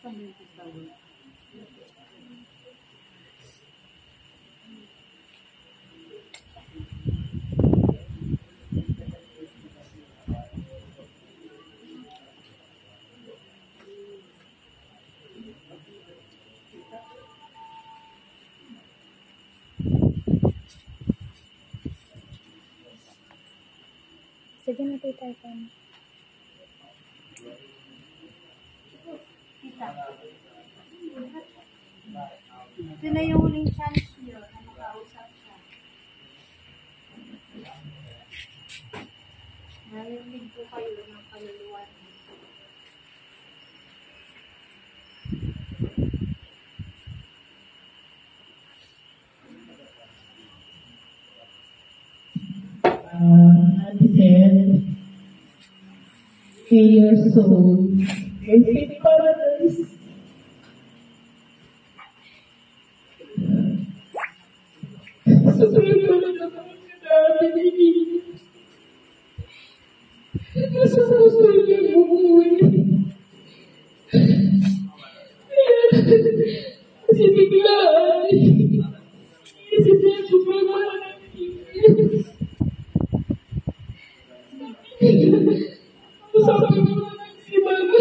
Sige na tayo tayo. Ito na yung huling chance niyo na makausap siya. Narinig po kayo ng kaluluwa niyo. Said, "May your soul is in paradise." Sobrang wala na naman namin hinihingi. Nasa puso niya umuwi. Kasi biglaan. Kasi siya sobrang wala na hinihingi. Sabi ko naman si Mama.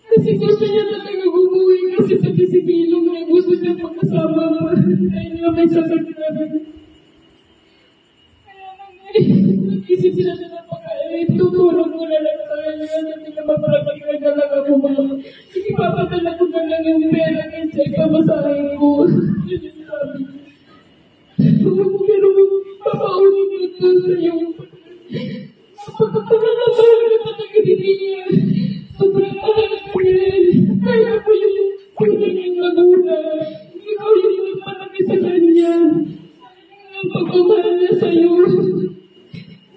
Kasi gusto niya talaga umuwi kasi sa Pisigilong may gusto niya pagkasama mo. Kaya nga may sasaglagan. Kaya nag-isip sila na napakain. Tutulong mo na lang sa kanya. Sabi na mapapagay na lang ako, Mama. Sige, papadala ko na lang yung pera kasi kamasahin ko. Yun yung sabi niya. Pero papaunin ko ito sa iyo. Pagkakala na talaga talaga niya. Sobrang talaga rin. Kaya ko yung kulang yung magulang. Ikaw yung nagpalaki sa kanya. Ang pagmamahal niya sa'yo.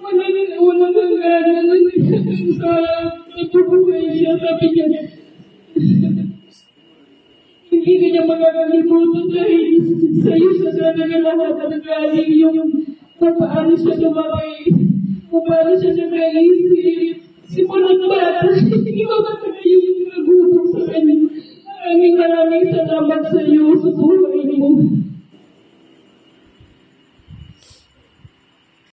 Walang hangganan sa nagbubuhay siya. Sabi niya, hindi niya magkakalimutan dahil sa'yo sa talaga lahat at nagaling yung kung paano siya lumaki. Kung paano siya nag-iisip, simulang bata